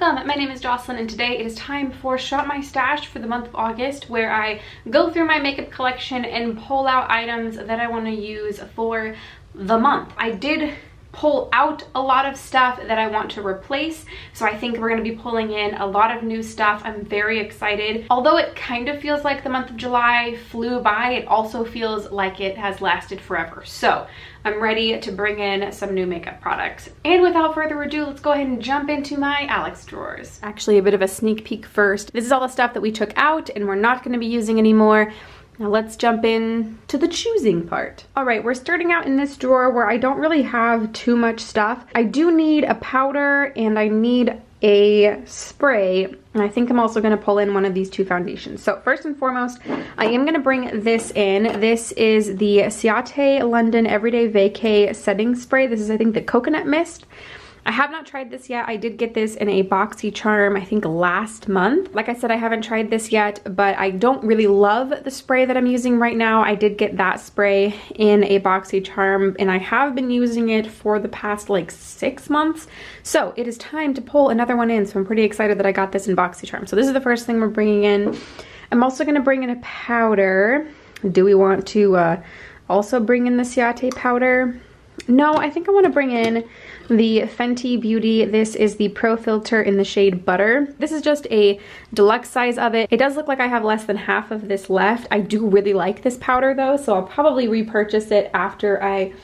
welcome. My name is Jocelyn and today it is time for Shop My Stash for the month of August, where I go through my makeup collection and pull out items that I want to use for the month. I did pull out a lot of stuff that I want to replace, so I think we're going to be pulling in a lot of new stuff. I'm very excited. Although it kind of feels like the month of July flew by, it also feels like it has lasted forever. So I'm ready to bring in some new makeup products. And without further ado, let's go ahead and jump into my Alex drawers. Actually, a bit of a sneak peek first. This is all the stuff that we took out and we're not going to be using anymore. Now let's jump in to the choosing part. All right, we're starting out in this drawer where I don't really have too much stuff. I do need a powder and I need a spray, and I think I'm also going to pull in one of these two foundations. So first and foremost, I am going to bring this in. This is the Ciate London Everyday Vacay Setting Spray. This is, I think, the Coconut Mist. I have not tried this yet. I did get this in a BoxyCharm, I think last month. Like I said, I haven't tried this yet, but I don't really love the spray that I'm using right now. I did get that spray in a BoxyCharm and I have been using it for the past like 6 months. So it is time to pull another one in. So I'm pretty excited that I got this in BoxyCharm. So this is the first thing we're bringing in. I'm also gonna bring in a powder. Do we want to also bring in the Ciate powder? No, I think I want to bring in the Fenty Beauty. This is the Pro Filter in the shade Butter. This is just a deluxe size of it. It does look like I have less than half of this left. I do really like this powder though, so I'll probably repurchase it after I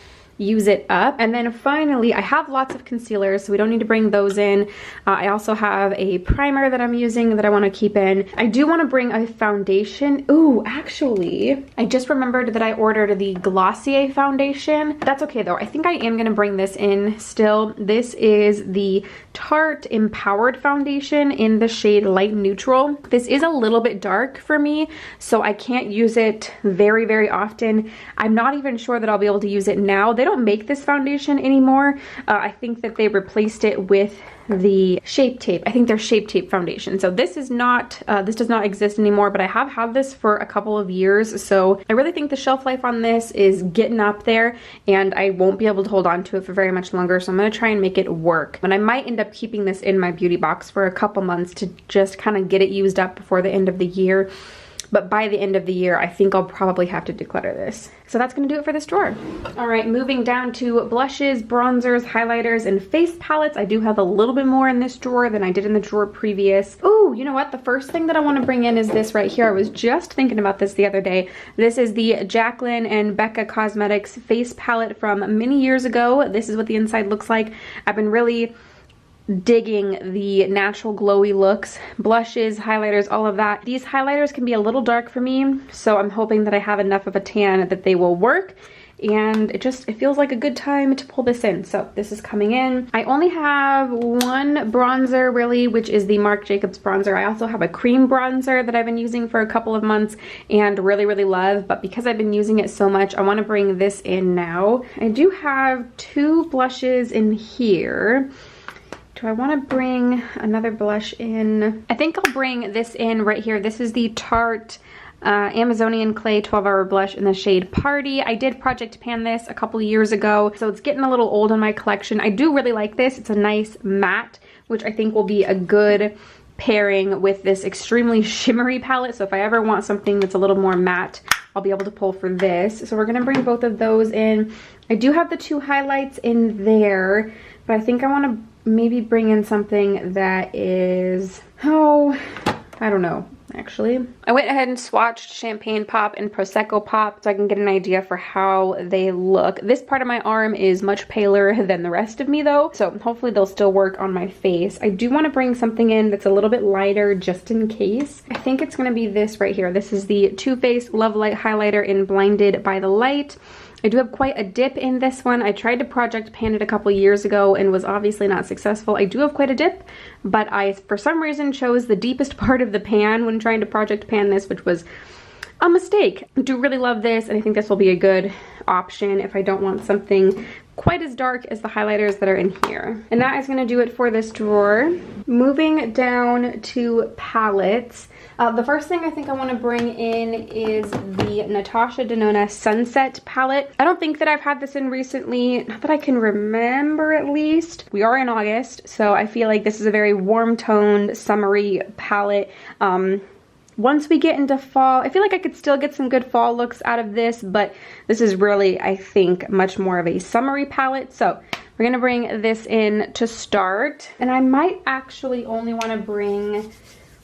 use it up. And then finally, I have lots of concealers, so we don't need to bring those in. I also have a primer that I'm using that I want to keep in. I do want to bring a foundation. Ooh, actually, I just remembered that I ordered the Glossier foundation. That's okay though. I think I am going to bring this in still. This is the Tarte Empowered foundation in the shade Light Neutral. This is a little bit dark for me, so I can't use it very, very often. I'm not even sure that I'll be able to use it now. They don't make this foundation anymore. I think that they replaced it with the Shape Tape. I think they're Shape Tape foundation. So this is not, this does not exist anymore, but I have had this for a couple of years. So I really think the shelf life on this is getting up there and I won't be able to hold on to it for very much longer. So I'm gonna try and make it work. And I might end up keeping this in my beauty box for a couple months to just kind of get it used up before the end of the year. But by the end of the year, I think I'll probably have to declutter this. So that's gonna do it for this drawer. All right, moving down to blushes, bronzers, highlighters, and face palettes. I do have a little bit more in this drawer than I did in the drawer previous. Ooh, you know what? The first thing that I wanna bring in is this right here. I was just thinking about this the other day. This is the Jacqueline and Becca Cosmetics face palette from many years ago. This is what the inside looks like. I've been really digging the natural glowy looks, blushes, highlighters, all of that. These highlighters can be a little dark for me, so I'm hoping that I have enough of a tan that they will work. And it feels like a good time to pull this in. So this is coming in. I only have one bronzer really, which is the Marc Jacobs bronzer. I also have a cream bronzer that I've been using for a couple of months and really, really love. But because I've been using it so much, I want to bring this in now. I do have two blushes in here. Do I want to bring another blush in? I think I'll bring this in right here. This is the Tarte Amazonian Clay 12-Hour Blush in the shade Party. I did project pan this a couple of years ago, so it's getting a little old in my collection. I do really like this. It's a nice matte, which I think will be a good pairing with this extremely shimmery palette. So if I ever want something that's a little more matte, I'll be able to pull for this. So we're going to bring both of those in. I do have the two highlights in there, but I think I want to maybe bring in something that is, oh, I don't know, actually. I went ahead and swatched Champagne Pop and Prosecco Pop so I can get an idea for how they look. This part of my arm is much paler than the rest of me though, so hopefully they'll still work on my face. I do want to bring something in that's a little bit lighter just in case. I think it's going to be this right here. This is the Too Faced Love Light Highlighter in Blinded by the Light. I do have quite a dip in this one. I tried to project pan it a couple years ago and was obviously not successful. I do have quite a dip, but I, for some reason, chose the deepest part of the pan when trying to project pan this, which was a mistake. I do really love this, and I think this will be a good option if I don't want something quite as dark as the highlighters that are in here. And that is going to do it for this drawer. Moving down to palettes. The first thing I think I want to bring in is the Natasha Denona Sunset palette. I don't think that I've had this in recently, not that I can remember at least. We are in August, so I feel like this is a very warm-toned, summery palette. Once we get into fall, I feel like I could still get some good fall looks out of this, but this is really, I think, much more of a summery palette. So we're gonna bring this in to start. And I might actually only wanna bring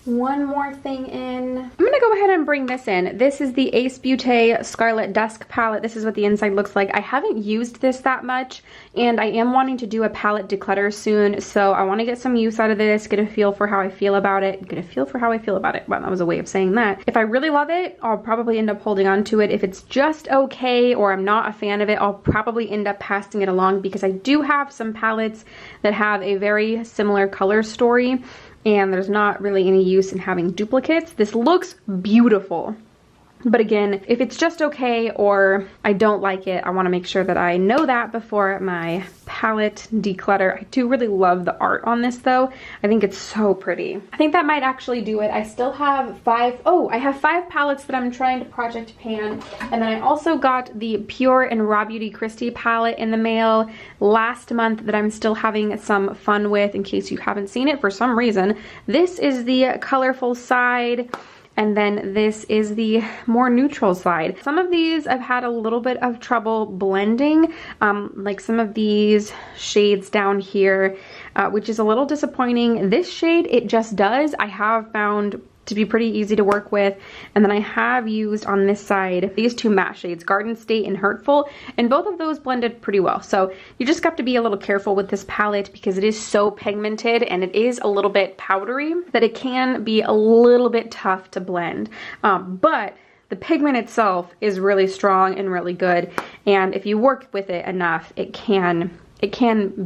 one more thing in. I'm gonna go ahead and bring this in. This is the Ace Beauté Scarlet Dusk palette. This is what the inside looks like. I haven't used this that much, and I am wanting to do a palette declutter soon, so I want to get some use out of this, get a feel for how I feel about it. Get a feel for how I feel about it. Well, that was a way of saying that. If I really love it, I'll probably end up holding on to it. If it's just okay or I'm not a fan of it, I'll probably end up passing it along, because I do have some palettes that have a very similar color story, and there's not really any use in having duplicates. This looks beautiful, but again, if it's just okay or I don't like it, I want to make sure that I know that before my palette declutter. I do really love the art on this though. I think it's so pretty. I think that might actually do it. I still have I have 5 palettes that I'm trying to project pan, and then I also got the Pure and Raw Beauty Christie palette in the mail last month that I'm still having some fun with, in case you haven't seen it for some reason. This is the colorful side, and then this is the more neutral side. Some of these I've had a little bit of trouble blending, like some of these shades down here, which is a little disappointing. This shade, it just does. I have found to be pretty easy to work with. And then I have used on this side these 2 matte shades, Garden State and Hurtful, and both of those blended pretty well. So you just have to be a little careful with this palette, because it is so pigmented and it is a little bit powdery that it can be a little bit tough to blend. But the pigment itself is really strong and really good, and if you work with it enough, it can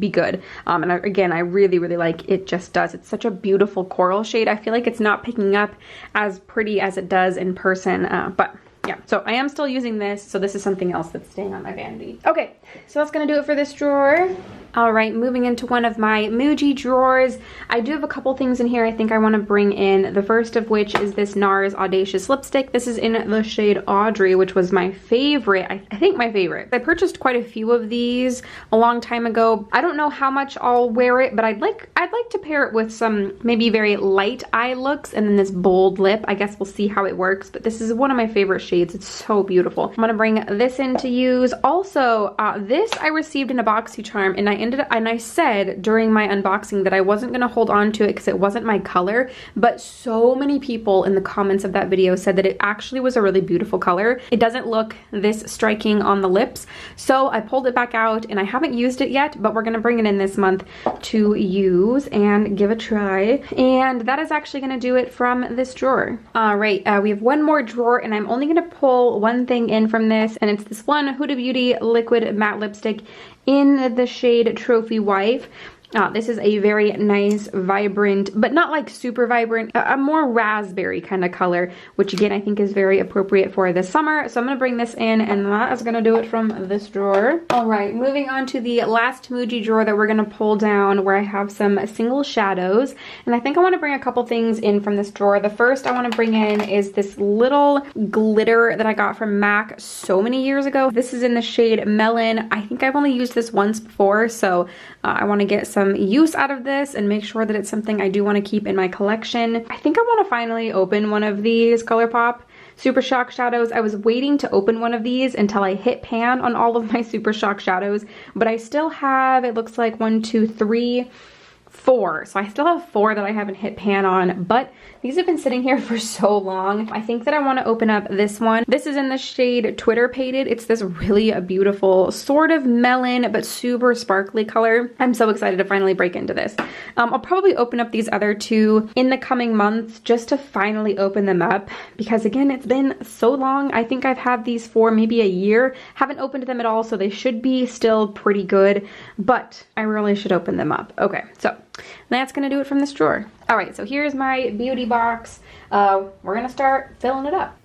be good. And again, I really like it. Just does. It's such a beautiful coral shade. I feel like it's not picking up as pretty as it does in person, but yeah, so I am still using this, so this is something else that's staying on my vanity. Okay, so that's gonna do it for this drawer. All right, moving into one of my Muji drawers. I do have a couple things in here I think I want to bring in. The first of which is this NARS Audacious lipstick. This is in the shade Audrey, which was my favorite. I think my favorite. I purchased quite a few of these a long time ago. I don't know how much I'll wear it, but I'd like to pair it with some maybe very light eye looks and then this bold lip. I guess we'll see how it works, but this is one of my favorite shades. It's so beautiful. I'm gonna bring this in to use. Also, this I received in a BoxyCharm, and I said during my unboxing that I wasn't gonna hold on to it because it wasn't my color, but so many people in the comments of that video said that it actually was a really beautiful color. It doesn't look this striking on the lips, so I pulled it back out, and I haven't used it yet, but we're gonna bring it in this month to use and give a try. And that is actually gonna do it from this drawer. All right, we have one more drawer, and I'm only gonna pull one thing in from this, and it's this one Huda Beauty liquid matte lipstick in the shade Trophy Wife. This is a very nice, vibrant, but not like super vibrant, a more raspberry kind of color, which again, I think is very appropriate for the summer. So I'm gonna bring this in, and that is gonna do it from this drawer. All right, moving on to the last Muji drawer that we're gonna pull down, where I have some single shadows. And I think I wanna bring a couple things in from this drawer. The first I wanna bring in is this little glitter that I got from MAC so many years ago. This is in the shade Melon. I think I've only used this once before, so I wanna get some use out of this and make sure that it's something I do want to keep in my collection. I think I want to finally open one of these ColourPop Super Shock shadows. I was waiting to open one of these until I hit pan on all of my Super Shock shadows, but I still have, it looks like 1, 2, 3, 4. So I still have 4 that I haven't hit pan on, but these have been sitting here for so long. I think that I want to open up this one. This is in the shade Twitter Pated. It's this really beautiful sort of melon but super sparkly color. I'm so excited to finally break into this. I'll probably open up these other 2 in the coming months just to finally open them up, because again, it's been so long. I think I've had these for maybe a year. Haven't opened them at all, so they should be still pretty good, but I really should open them up. Okay, so that's gonna do it from this drawer. All right, so here's my beauty box. We're gonna start filling it up.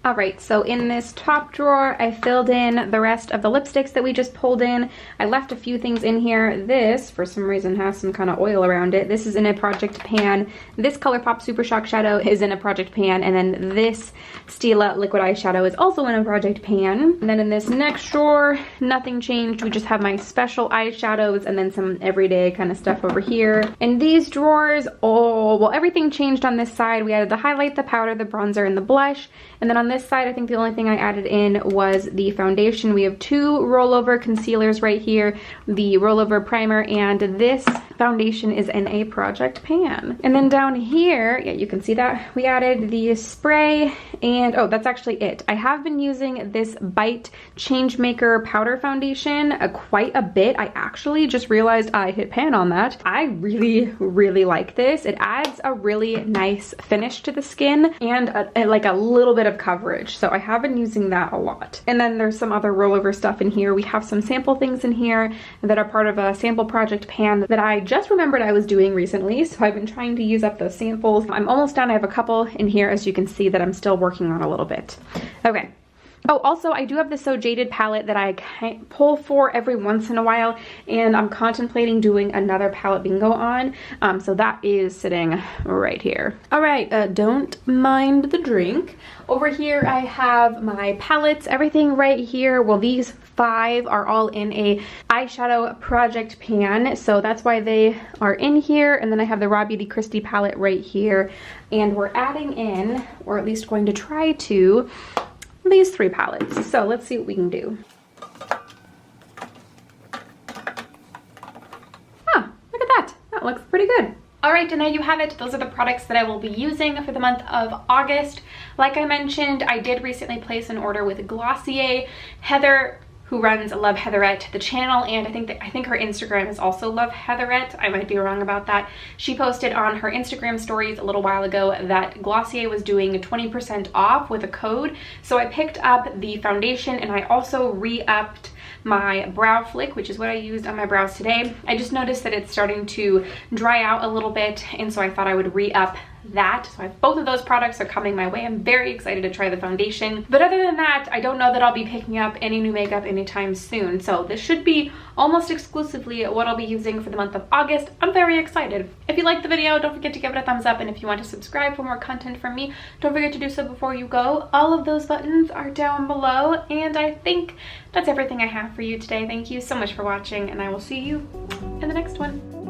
All right, so in this top drawer, I filled in the rest of the lipsticks that we just pulled in. I left a few things in here. This, for some reason, has some kind of oil around it. This is in a project pan. This ColourPop Super Shock shadow is in a project pan. And then this Stila liquid eyeshadow is also in a project pan. And then in this next drawer, nothing changed. We just have my special eyeshadows and then some everyday kind of stuff over here. In these drawers, oh, well, everything changed on this side. We added the highlight, the powder, the bronzer, and the blush. And then on this side, I think the only thing I added in was the foundation. We have two rollover concealers right here, the rollover primer, and this foundation is in a project pan. And then down here, yeah, you can see that we added the spray, and oh, that's actually it. I have been using this Bite Changemaker powder foundation quite a bit. I actually just realized I hit pan on that. I really like this. It adds a really nice finish to the skin and like a little bit of coverage. So I have been using that a lot. And then there's some other rollover stuff in here. We have some sample things in here that are part of a sample project pan that I just remembered I was doing recently. So I've been trying to use up those samples. I'm almost done. I have a couple in here, as you can see, that I'm still working on a little bit. Okay. Oh, also, I do have this So Jaded palette that I pull for every once in a while, and I'm contemplating doing another palette bingo on. So that is sitting right here. All right, don't mind the drink. Over here, I have my palettes, everything right here. Well, these 5 are all in a eyeshadow project pan, so that's why they are in here. And then I have the Raw Beauty Christie palette right here, and we're adding in, or at least going to try to, these 3 palettes. So let's see what we can do. Ah, look at that. That looks pretty good. All right, and there you have it. Those are the products that I will be using for the month of August. Like I mentioned, I did recently place an order with Glossier. Heather, who runs Love Heatherette, the channel, and I think her Instagram is also Love Heatherette. I might be wrong about that. She posted on her Instagram stories a little while ago that Glossier was doing 20% off with a code. So I picked up the foundation, and I also re-upped my brow flick, which is what I used on my brows today. I just noticed that it's starting to dry out a little bit, and so I thought I would re-up that. So both of those products are coming my way. I'm very excited to try the foundation. But other than that, I don't know that I'll be picking up any new makeup anytime soon. So this should be almost exclusively what I'll be using for the month of August. I'm very excited. If you liked the video, don't forget to give it a thumbs up. And if you want to subscribe for more content from me, don't forget to do so before you go. All of those buttons are down below. And I think that's everything I have for you today. Thank you so much for watching, and I will see you in the next one.